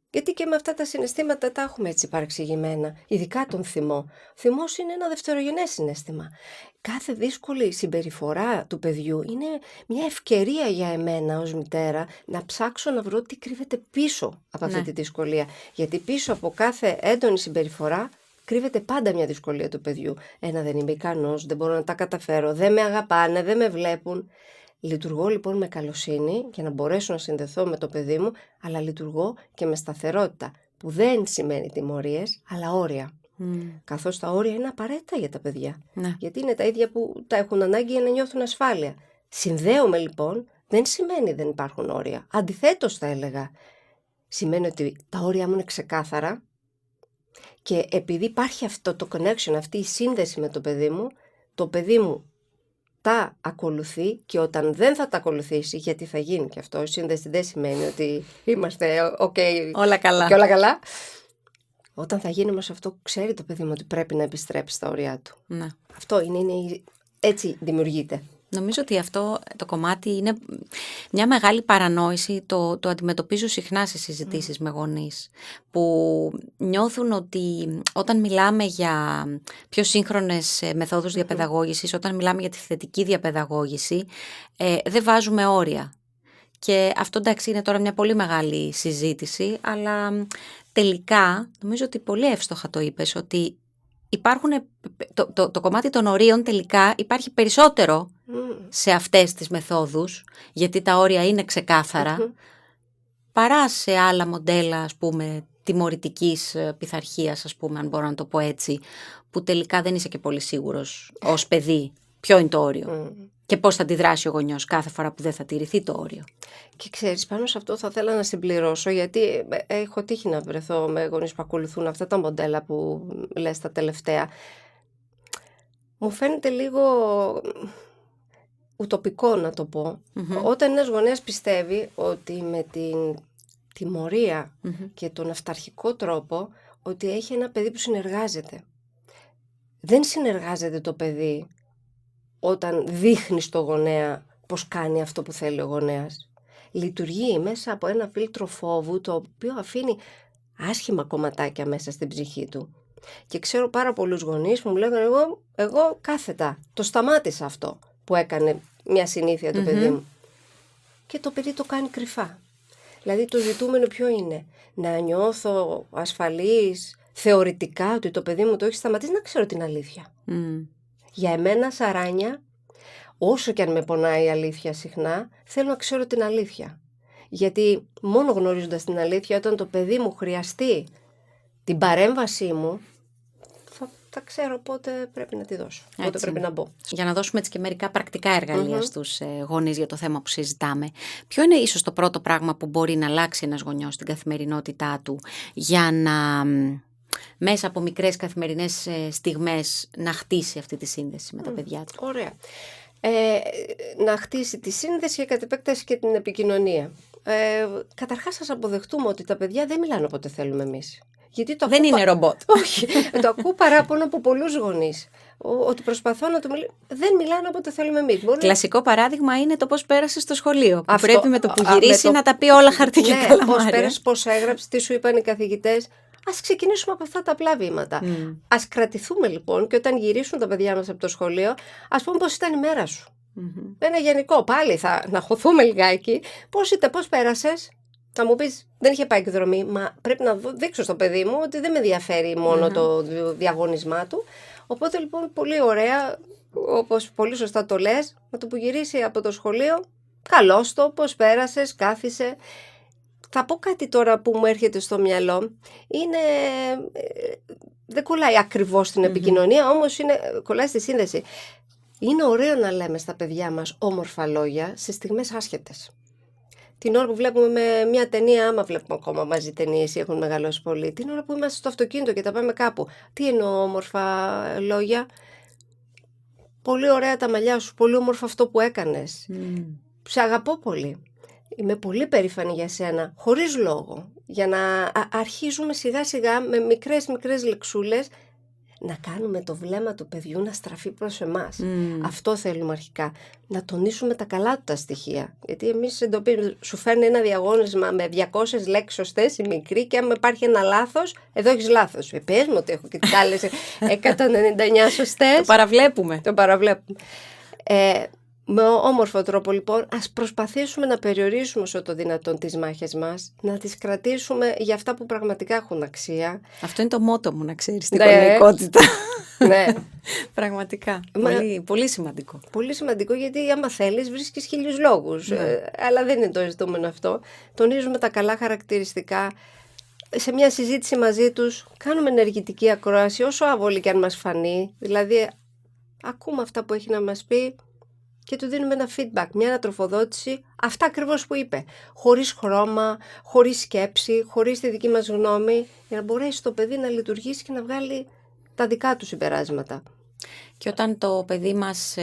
Γιατί και με αυτά τα συναισθήματα τα έχουμε έτσι παρεξηγημένα. Ειδικά τον θυμό. Θυμός είναι ένα δευτερογενές συναίσθημα. Κάθε δύσκολη συμπεριφορά του παιδιού είναι μια ευκαιρία για εμένα ως μητέρα να ψάξω να βρω τι κρύβεται πίσω από αυτή τη δυσκολία. Γιατί πίσω από κάθε έντονη συμπεριφορά κρύβεται πάντα μια δυσκολία του παιδιού. Δεν είμαι ικανός, δεν μπορώ να τα καταφέρω, δεν με αγαπάνε, δεν με βλέπουν. Λειτουργώ λοιπόν με καλοσύνη για να μπορέσω να συνδεθώ με το παιδί μου, αλλά λειτουργώ και με σταθερότητα, που δεν σημαίνει τιμωρίες, αλλά όρια. Καθώς τα όρια είναι απαραίτητα για τα παιδιά. Γιατί είναι τα ίδια που τα έχουν ανάγκη για να νιώθουν ασφάλεια. Συνδέομαι λοιπόν, δεν σημαίνει δεν υπάρχουν όρια. Αντιθέτως θα έλεγα, σημαίνει ότι τα όρια μου είναι ξεκάθαρα και επειδή υπάρχει αυτό το connection, αυτή η σύνδεση με το παιδί μου τα ακολουθεί, και όταν δεν θα τα ακολουθήσει, γιατί θα γίνει και αυτό, η σύνδεση δεν σημαίνει ότι είμαστε ok, όλα καλά. Και όλα καλά. Όταν θα γίνει όμως αυτό, ξέρει το παιδί μου ότι πρέπει να επιστρέψει στα όρια του. Ναι. Αυτό έτσι δημιουργείται. Νομίζω ότι αυτό το κομμάτι είναι μια μεγάλη παρανόηση, το αντιμετωπίζω συχνά σε συζητήσεις με γονείς, που νιώθουν ότι όταν μιλάμε για πιο σύγχρονες μεθόδους διαπαιδαγώγησης, όταν μιλάμε για τη θετική διαπαιδαγώγηση, δεν βάζουμε όρια. Και αυτό εντάξει είναι τώρα μια πολύ μεγάλη συζήτηση, αλλά τελικά νομίζω ότι πολύ εύστοχα το είπες, ότι υπάρχουν, το κομμάτι των ορίων τελικά υπάρχει περισσότερο σε αυτές τις μεθόδους, γιατί τα όρια είναι ξεκάθαρα, παρά σε άλλα μοντέλα, ας πούμε, τιμωρητικής πειθαρχίας, ας πούμε, αν μπορώ να το πω έτσι, που τελικά δεν είσαι και πολύ σίγουρος ως παιδί ποιο είναι το όριο και πώς θα αντιδράσει ο γονιός κάθε φορά που δεν θα τηρηθεί το όριο. Και ξέρεις, πάνω σε αυτό θα ήθελα να συμπληρώσω, γιατί έχω τύχει να βρεθώ με γονείς που ακολουθούν αυτά τα μοντέλα που λες τα τελευταία. Μου φαίνεται λίγο ουτοπικό να το πω, όταν ένας γονέας πιστεύει ότι με την τιμωρία και τον αυταρχικό τρόπο ότι έχει ένα παιδί που συνεργάζεται. Δεν συνεργάζεται το παιδί όταν δείχνει στο γονέα πως κάνει αυτό που θέλει ο γονέας. Λειτουργεί μέσα από ένα φίλτρο φόβου το οποίο αφήνει άσχημα κομματάκια μέσα στην ψυχή του. Και ξέρω πάρα πολλούς γονείς που μου λένε εγώ κάθετα το σταμάτησα αυτό που έκανε μια συνήθεια το παιδί μου. Και το παιδί το κάνει κρυφά. Δηλαδή το ζητούμενο ποιο είναι? Να νιώθω ασφαλής θεωρητικά ότι το παιδί μου το έχει σταματήσει, να ξέρω την αλήθεια. Για εμένα σαράνια, όσο και αν με πονάει η αλήθεια συχνά, θέλω να ξέρω την αλήθεια. Γιατί μόνο γνωρίζοντας την αλήθεια, όταν το παιδί μου χρειαστεί την παρέμβασή μου, θα ξέρω πότε πρέπει να τη δώσω, πότε πρέπει να μπω. Για να δώσουμε έτσι και μερικά πρακτικά εργαλεία στους γονείς για το θέμα που συζητάμε. Ποιο είναι ίσως το πρώτο πράγμα που μπορεί να αλλάξει ένας γονιός στην καθημερινότητά του για να μέσα από μικρές καθημερινές στιγμές να χτίσει αυτή τη σύνδεση με τα παιδιά του? Ωραία. Να χτίσει τη σύνδεση και κατ' επέκταση και την επικοινωνία. Καταρχάς ας αποδεχτούμε ότι τα παιδιά δεν μιλάνε όποτε θέλουμε εμείς. Γιατί δεν είναι ρομπότ. Όχι. Το ακούω παράπονο από πολλούς γονείς. Ότι προσπαθώ να του μιλήσω. Δεν μιλάνε όποτε θέλουμε εμείς. Κλασικό παράδειγμα είναι το πώς πέρασε στο σχολείο. Που πρέπει με το που γυρίσει να τα πει όλα χαρτί και καλαμάρια. Πώς πέρασε, πώς έγραψε, τι σου είπαν οι καθηγητές. Ας ξεκινήσουμε από αυτά τα απλά βήματα. Ας κρατηθούμε λοιπόν και όταν γυρίσουν τα παιδιά μας από το σχολείο, ας πούμε πώς ήταν η μέρα σου. Ένα γενικό, πάλι να χωθούμε λιγάκι. Πώς πέρασες? Θα μου πεις, δεν είχε πάει εκδρομή, μα πρέπει να δείξω στο παιδί μου ότι δεν με ενδιαφέρει μόνο το διαγωνισμά του. Οπότε λοιπόν πολύ ωραία, όπως πολύ σωστά το λες, με το που γυρίσει από το σχολείο, καλώς το, πώς πέρασες, κάθισε. Θα πω κάτι τώρα που μου έρχεται στο μυαλό, δεν κολλάει ακριβώς στην επικοινωνία, όμως κολλάει στη σύνδεση. Είναι ωραίο να λέμε στα παιδιά μας όμορφα λόγια σε στιγμές άσχετες. Την ώρα που βλέπουμε με μια ταινία, άμα βλέπουμε ακόμα μαζί ταινίες ή έχουν μεγαλώσει πολύ, την ώρα που είμαστε στο αυτοκίνητο και τα πάμε κάπου. Τι εννοώ όμορφα λόγια? Πολύ ωραία τα μαλλιά σου, πολύ όμορφο αυτό που έκανες. Σε αγαπώ πολύ. Είμαι πολύ περήφανη για σένα, χωρίς λόγο. Για να αρχίζουμε σιγά σιγά με μικρές λεξούλες να κάνουμε το βλέμμα του παιδιού να στραφεί προς εμάς. Αυτό θέλουμε αρχικά. Να τονίσουμε τα καλά του τα στοιχεία. Γιατί εμείς εντοπίζουμε, σου φέρνει ένα διαγώνισμα με 200 λέξεις σωστές η μικρή και αν υπάρχει ένα λάθος, εδώ έχεις λάθος. Πες μου ότι έχω και τις άλλες 199 σωστές. Το παραβλέπουμε. Με όμορφο τρόπο λοιπόν ας προσπαθήσουμε να περιορίσουμε όσο το δυνατόν τις μάχες μας, να τις κρατήσουμε για αυτά που πραγματικά έχουν αξία. Αυτό είναι το μότο μου, να ξέρεις, την γονεϊκότητα. Ναι. Πραγματικά. Πολύ σημαντικό. Πολύ σημαντικό, γιατί άμα θέλεις βρίσκεις 1000 λόγους. Αλλά δεν είναι το ζητούμενο αυτό. Τονίζουμε τα καλά χαρακτηριστικά. Σε μια συζήτηση μαζί τους κάνουμε ενεργητική ακρόαση, όσο άβολη και αν μας φανεί. Δηλαδή ακούμε αυτά που έχει να μας πει και του δίνουμε ένα feedback, μια ανατροφοδότηση, αυτά ακριβώς που είπε. Χωρίς χρώμα, χωρίς σκέψη, χωρίς τη δική μας γνώμη, για να μπορέσει το παιδί να λειτουργήσει και να βγάλει τα δικά του συμπεράσματα. Και όταν το παιδί μας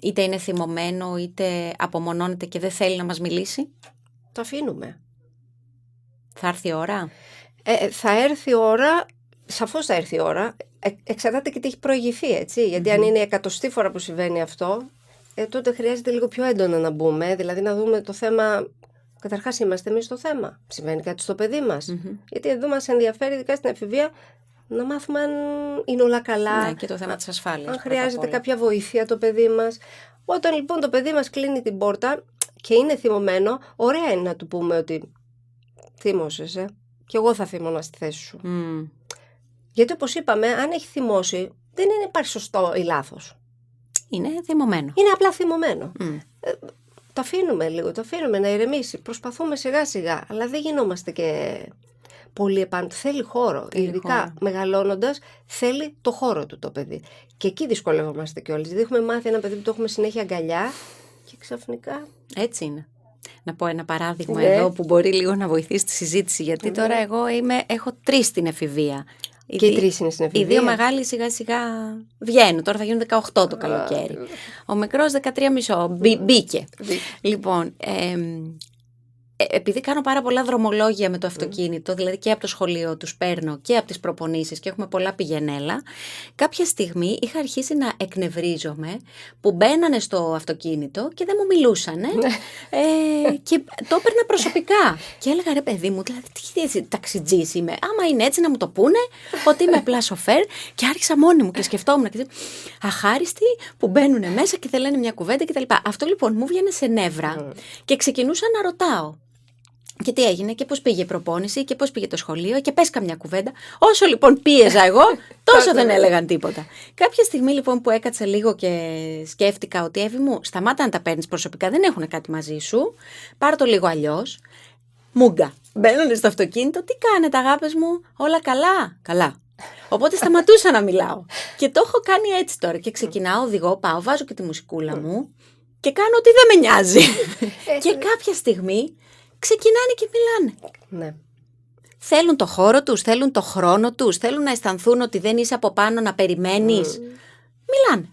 είτε είναι θυμωμένο, είτε απομονώνεται και δεν θέλει να μας μιλήσει, το αφήνουμε. Θα έρθει η ώρα. Θα έρθει η ώρα, σαφώς θα έρθει η ώρα. Εξαρτάται και τι έχει προηγηθεί, έτσι. Γιατί αν είναι η 100η φορά που συμβαίνει αυτό, τότε χρειάζεται λίγο πιο έντονα να μπούμε, δηλαδή να δούμε το θέμα. Καταρχάς είμαστε εμείς στο θέμα. Συμβαίνει κάτι στο παιδί μας. Γιατί εδώ μας ενδιαφέρει, ειδικά στην εφηβεία, να μάθουμε αν είναι όλα καλά. Ναι, και το θέμα της ασφάλειας. Αν χρειάζεται κάποια βοήθεια το παιδί μας. Όταν λοιπόν το παιδί μας κλείνει την πόρτα και είναι θυμωμένο, ωραία είναι να του πούμε ότι θύμωσες, και εγώ θα θύμωνα στη θέση σου. Γιατί όπως είπαμε, αν έχει θυμώσει, δεν είναι υπάρχει σωστό ή λάθος. Είναι θυμωμένο. Είναι απλά θυμωμένο. Το αφήνουμε λίγο, το αφήνουμε να ηρεμήσει. Προσπαθούμε σιγά σιγά, αλλά δεν γινόμαστε και πολύ επάνω. Θέλει χώρο. Ειδικά μεγαλώνοντας, θέλει το χώρο του το παιδί. Και εκεί δυσκολεύομαστε κιόλας. Δηλαδή έχουμε μάθει ένα παιδί που το έχουμε συνέχεια αγκαλιά και ξαφνικά. Έτσι είναι. Να πω ένα παράδειγμα εδώ που μπορεί λίγο να βοηθήσει τη συζήτηση. Γιατί τώρα εγώ έχω 3 στην εφηβεία. Και οι τρεις είναι στην εφηβεία. Οι δύο μεγάλοι σιγά σιγά βγαίνουν. Τώρα θα γίνουν 18 το καλοκαίρι. Ο μικρός 13,5 μπήκε. Λοιπόν, επειδή κάνω πάρα πολλά δρομολόγια με το αυτοκίνητο, δηλαδή και από το σχολείο τους παίρνω και από τις προπονήσεις και έχουμε πολλά πηγενέλα, κάποια στιγμή είχα αρχίσει να εκνευρίζομαι που μπαίνανε στο αυτοκίνητο και δεν μου μιλούσανε και το έπαιρνα προσωπικά. Και έλεγα, ρε παιδί μου, δηλαδή τι ταξιτζής είμαι, άμα είναι έτσι να μου το πούνε ότι είμαι απλά σοφέρ. Και άρχισα μόνη μου και σκεφτόμουν αχάριστοι που μπαίνουν μέσα και θέλανε μια κουβέντα κτλ. Αυτό λοιπόν μου βγαίνει σε νεύρα και ξεκινούσα να ρωτάω. Και τι έγινε και πώς πήγε η προπόνηση και πώς πήγε το σχολείο και πες καμιά κουβέντα. Όσο λοιπόν πίεζα εγώ, τόσο δεν έλεγαν τίποτα. Κάποια στιγμή λοιπόν που έκατσα λίγο και σκέφτηκα ότι Εύη μου, σταμάτα να τα παίρνεις προσωπικά, δεν έχουν κάτι μαζί σου, πάρ' το λίγο αλλιώς. Μούγκα. Μπαίνουν στο αυτοκίνητο, τι κάνετε αγάπες μου, όλα καλά. Καλά. Οπότε σταματούσα να μιλάω. Και το έχω κάνει έτσι τώρα. Και ξεκινάω, οδηγώ, πάω, βάζω και τη μουσικούλα μου και κάνω ότι δεν με νοιάζει. Και κάποια στιγμή ξεκινάνε και μιλάνε. Ναι. Θέλουν το χώρο τους, θέλουν το χρόνο τους, θέλουν να αισθανθούν ότι δεν είσαι από πάνω να περιμένεις.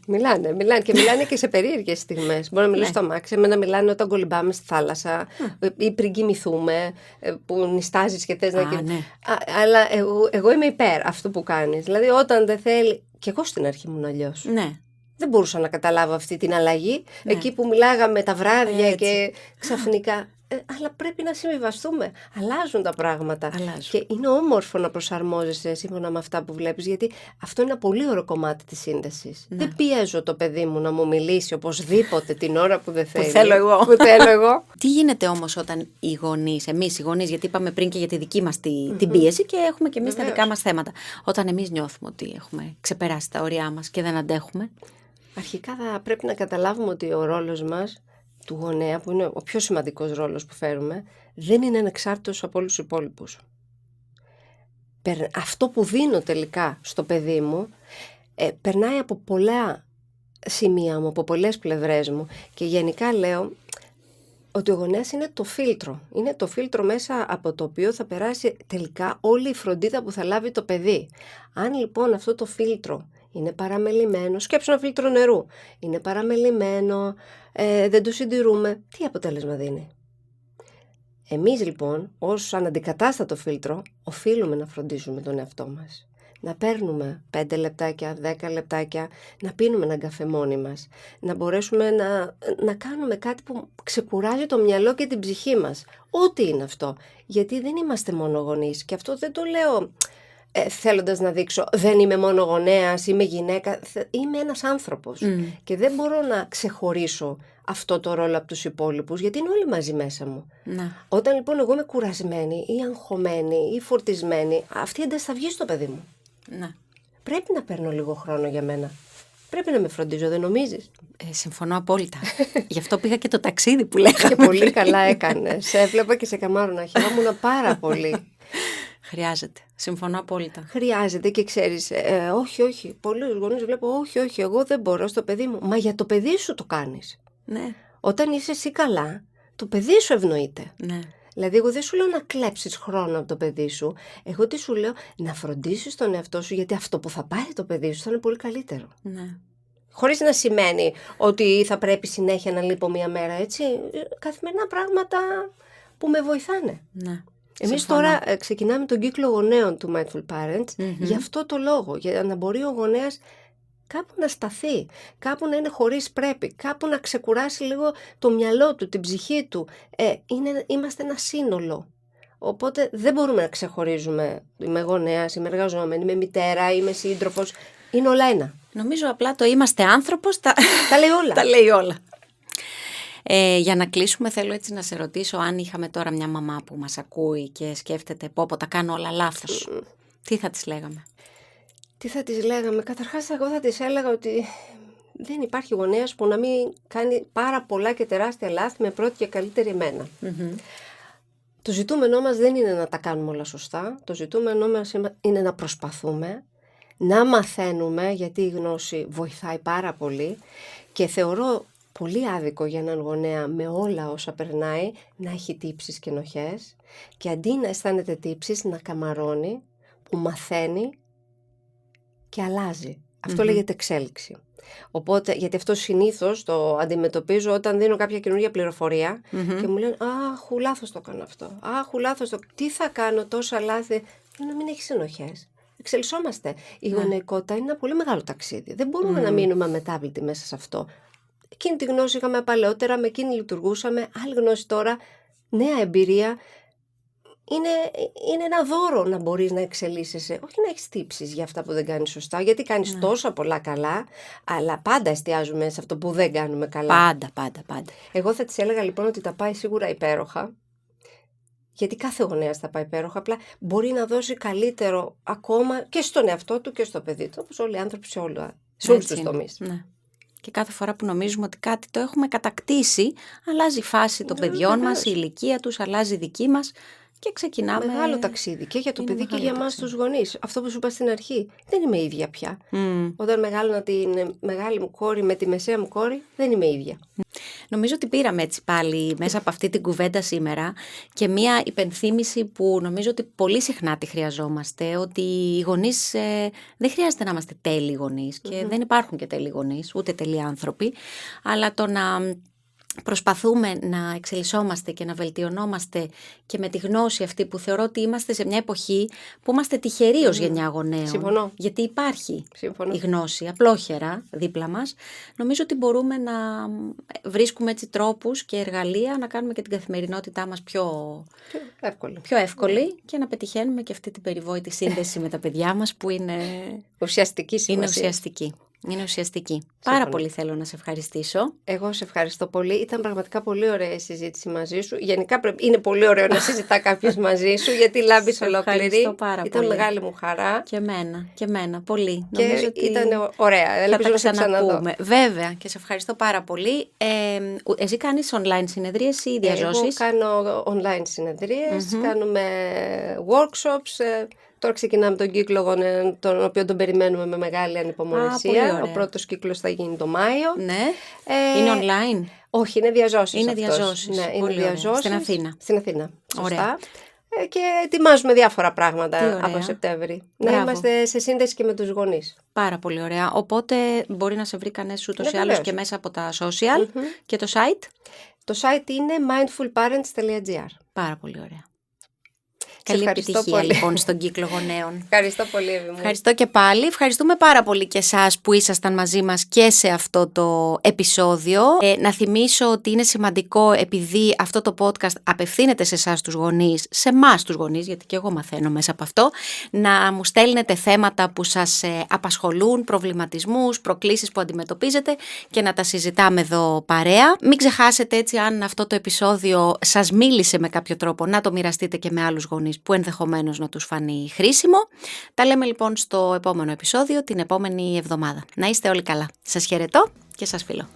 Μιλάνε και μιλάνε και σε περίεργες στιγμές. Μπορεί να μιλήσω στο αμάξι, εμένα μιλάνε όταν κολυμπάμε στη θάλασσα ή πριν κοιμηθούμε, που νιστάζεις και θες να κοιμηθείς. Αλλά εγώ είμαι υπέρ αυτού που κάνεις. Δηλαδή όταν δεν θέλει, και εγώ στην αρχή ήμουν αλλιώς. Ναι. Δεν μπορούσα να καταλάβω αυτή την αλλαγή, εκεί που μιλάγαμε τα βράδια και ξαφνικά. Αλλά πρέπει να συμβιβαστούμε. Αλλάζουν τα πράγματα. Και είναι όμορφο να προσαρμόζεσαι σύμφωνα με αυτά που βλέπεις, γιατί αυτό είναι ένα πολύ ωραίο κομμάτι της σύνδεσης. Δεν πιέζω το παιδί μου να μου μιλήσει οπωσδήποτε την ώρα που δεν θέλει. Που θέλω εγώ. Τι γίνεται όμως όταν οι γονείς, εμείς οι γονείς, γιατί είπαμε πριν και για τη δική μας την πίεση και έχουμε και εμείς τα δικά μας θέματα. Όταν εμείς νιώθουμε ότι έχουμε ξεπεράσει τα όρια μας και δεν αντέχουμε. Αρχικά θα πρέπει να καταλάβουμε ότι ο ρόλος μας του γονέα, που είναι ο πιο σημαντικός ρόλος που φέρουμε, δεν είναι ανεξάρτητος από όλους τους υπόλοιπους. Αυτό που δίνω τελικά στο παιδί μου περνάει από πολλά σημεία μου, από πολλές πλευρές μου, και γενικά λέω ότι ο γονέας είναι το φίλτρο. Είναι το φίλτρο μέσα από το οποίο θα περάσει τελικά όλη η φροντίδα που θα λάβει το παιδί. Αν λοιπόν αυτό το φίλτρο είναι παραμελημένο, σκέψου ένα φίλτρο νερού, είναι παραμελημένο, δεν το συντηρούμε, τι αποτέλεσμα δίνει? Εμείς λοιπόν, ως αναντικατάστατο φίλτρο, οφείλουμε να φροντίζουμε τον εαυτό μας. Να παίρνουμε 5 λεπτάκια, 10 λεπτάκια, να πίνουμε έναν καφέ μόνοι μας, να μπορέσουμε να κάνουμε κάτι που ξεκουράζει το μυαλό και την ψυχή μας. Ό,τι είναι αυτό. Γιατί δεν είμαστε μόνο γονείς, και αυτό δεν το λέω θέλοντας να δείξω δεν είμαι μόνο γονέας, είμαι γυναίκα, είμαι ένας άνθρωπος και δεν μπορώ να ξεχωρίσω αυτό το ρόλο από τους υπόλοιπους, γιατί είναι όλοι μαζί μέσα μου. Όταν λοιπόν εγώ είμαι κουρασμένη ή αγχωμένη ή φορτισμένη, αυτή η ένταση θα βγει στο παιδί μου. Πρέπει να παίρνω λίγο χρόνο για μένα. Πρέπει να με φροντίζω, δεν νομίζεις? Συμφωνώ απόλυτα. Γι' αυτό πήγα και το ταξίδι που λέγαμε. Και πολύ καλά έκανες. Σε έβλεπα και σε καμάρωνα, χαιρόμουν πάρα πολύ. Χρειάζεται. Συμφωνώ απόλυτα. Χρειάζεται, και ξέρεις, όχι. Πολλούς γονείς βλέπω, όχι, εγώ δεν μπορώ στο παιδί μου. Μα για το παιδί σου το κάνεις. Ναι. Όταν είσαι εσύ καλά, το παιδί σου ευνοείται. Ναι. Δηλαδή, εγώ δεν σου λέω να κλέψεις χρόνο από το παιδί σου. Εγώ τι σου λέω? Να φροντίσεις τον εαυτό σου, γιατί αυτό που θα πάρει το παιδί σου θα είναι πολύ καλύτερο. Ναι. Χωρίς να σημαίνει ότι θα πρέπει συνέχεια να λείπω μία μέρα, έτσι. Καθημερινά πράγματα που με βοηθάνε. Ναι. Εμείς τώρα ξεκινάμε τον κύκλο γονέων του Mindful Parents για αυτό το λόγο, για να μπορεί ο γονέας κάπου να σταθεί, κάπου να είναι χωρίς πρέπει, κάπου να ξεκουράσει λίγο το μυαλό του, την ψυχή του. Είμαστε ένα σύνολο. Οπότε δεν μπορούμε να ξεχωρίζουμε. Είμαι γονέας, είμαι εργαζόμενη, είμαι μητέρα, είμαι σύντροφος. Είναι όλα ένα. Νομίζω απλά το είμαστε άνθρωπος τα λέει όλα. Τα λέει όλα. Για να κλείσουμε, θέλω έτσι να σε ρωτήσω, αν είχαμε τώρα μια μαμά που μας ακούει και σκέφτεται πω τα κάνω όλα λάθος, τι θα της λέγαμε? Τι θα της λέγαμε? Καταρχάς, εγώ θα της έλεγα ότι δεν υπάρχει γονέας που να μην κάνει πάρα πολλά και τεράστια λάθη με πρώτη και καλύτερη εμένα. Το ζητούμενό μας δεν είναι να τα κάνουμε όλα σωστά. Το ζητούμενό μας είναι να προσπαθούμε, να μαθαίνουμε, γιατί η γνώση βοηθάει πάρα πολύ, και θεωρώ πολύ άδικο για έναν γονέα με όλα όσα περνάει να έχει τύψεις και ενοχές, και αντί να αισθάνεται τύψεις να καμαρώνει που μαθαίνει και αλλάζει. Αυτό λέγεται εξέλιξη. Οπότε, γιατί αυτό συνήθως το αντιμετωπίζω όταν δίνω κάποια καινούργια πληροφορία και μου λένε «Αχ, λάθος το κάνω αυτό. Αχ, λάθος το... Τι θα κάνω τόσα λάθη?» Να μην έχεις ενοχές. Εξελισσόμαστε. Η γονεϊκότητα είναι ένα πολύ μεγάλο ταξίδι. Δεν μπορούμε να μείνουμε αμετάβλητοι μέσα σε αυτό. Εκείνη τη γνώση είχαμε παλαιότερα, με εκείνη λειτουργούσαμε. Άλλη γνώση τώρα, νέα εμπειρία. Είναι ένα δώρο να μπορείς να εξελίσσεσαι, όχι να έχεις τύψεις για αυτά που δεν κάνεις σωστά, γιατί κάνεις τόσα πολλά καλά, αλλά πάντα εστιάζουμε σε αυτό που δεν κάνουμε καλά. Πάντα. Εγώ θα της έλεγα λοιπόν ότι τα πάει σίγουρα υπέροχα, γιατί κάθε γονέας θα πάει υπέροχα, απλά μπορεί να δώσει καλύτερο ακόμα και στον εαυτό του και στο παιδί του, όπως όλοι οι άνθρωποι σε όλους τους τομείς. Ναι. Και κάθε φορά που νομίζουμε ότι κάτι το έχουμε κατακτήσει, αλλάζει η φάση των παιδιών μας, η ηλικία τους, αλλάζει η δική μας. Και ξεκινάμε. Μεγάλο ταξίδι και για το παιδί και για εμάς τους γονείς. Αυτό που σου είπα στην αρχή, δεν είμαι ίδια πια. Όταν μεγάλωνα την μεγάλη μου κόρη με τη μεσαία μου κόρη, δεν είμαι ίδια. Νομίζω ότι πήραμε έτσι πάλι μέσα από αυτή την κουβέντα σήμερα και μία υπενθύμηση που νομίζω ότι πολύ συχνά τη χρειαζόμαστε, ότι οι γονείς δεν χρειάζεται να είμαστε τέλειοι γονείς και δεν υπάρχουν και τέλειοι γονείς, ούτε τέλειοι άνθρωποι, αλλά το να προσπαθούμε να εξελισσόμαστε και να βελτιωνόμαστε και με τη γνώση αυτή που θεωρώ ότι είμαστε σε μια εποχή που είμαστε τυχεροί ως γενιά γονέων. Συμφωνώ. Γιατί υπάρχει η γνώση απλόχερα δίπλα μας. Νομίζω ότι μπορούμε να βρίσκουμε έτσι τρόπους και εργαλεία να κάνουμε και την καθημερινότητά μας πιο εύκολη και να πετυχαίνουμε και αυτή την περιβόητη σύνδεση με τα παιδιά μας που είναι ουσιαστική σημασία. Είναι ουσιαστική. Πάρα πολύ θέλω να σε ευχαριστήσω. Εγώ σε ευχαριστώ πολύ. Ήταν πραγματικά πολύ ωραία η συζήτηση μαζί σου. Γενικά είναι πολύ ωραίο να συζητά κάποιος μαζί σου, γιατί λάμπεις ολόκληρη. Ήταν μεγάλη μου χαρά. Και εμένα. Πολύ. Και νομίζω ότι ήταν ωραία. Ελπίζω να σε ξαναδώ. Βέβαια. Και σε ευχαριστώ πάρα πολύ. Εσύ κάνεις online συνεδρίες ή διαζώσεις? Εγώ κάνω online συνεδρίες, κάνουμε workshops. Τώρα ξεκινάμε τον κύκλο γονέων, τον οποίο τον περιμένουμε με μεγάλη ανυπομονησία. Ο πρώτος κύκλος θα γίνει το Μάιο. Ναι. Είναι online? Όχι, είναι διαζώσεις. Είναι διαζώσεις. Ναι, είναι διαζώσεις. Στην Αθήνα. Στην Αθήνα. Σωστά. Και ετοιμάζουμε διάφορα πράγματα από Σεπτέμβρη. Μπράβο. Να είμαστε σε σύνδεση και με τους γονείς. Πάρα πολύ ωραία. Οπότε μπορεί να σε βρει κανένας ούτως ή άλλως και μέσα από τα social. Και το site? Το site είναι mindfulparents.gr. Πάρα πολύ ωραία. Καλή επιτυχία λοιπόν στον κύκλο γονέων. Ευχαριστώ πολύ, Εύη μου. Ευχαριστώ και πάλι. Ευχαριστούμε πάρα πολύ και εσάς που ήσασταν μαζί μας και σε αυτό το επεισόδιο. Να θυμίσω ότι είναι σημαντικό, επειδή αυτό το podcast απευθύνεται σε εσάς τους γονείς, σε εμάς τους γονείς, γιατί και εγώ μαθαίνω μέσα από αυτό, να μου στέλνετε θέματα που σας απασχολούν, προβληματισμούς, προκλήσεις που αντιμετωπίζετε και να τα συζητάμε εδώ παρέα. Μην ξεχάσετε έτσι, αν αυτό το επεισόδιο σας μίλησε με κάποιο τρόπο, να το μοιραστείτε και με άλλους γονείς που ενδεχομένως να τους φανεί χρήσιμο. Τα λέμε λοιπόν στο επόμενο επεισόδιο την επόμενη εβδομάδα. Να είστε όλοι καλά. Σας χαιρετώ και σας φιλώ.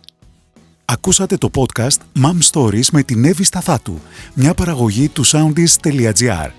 Ακούσατε το podcast Mom Stories με την Εύη Σταθάτου, μια παραγωγή του Soundist.gr.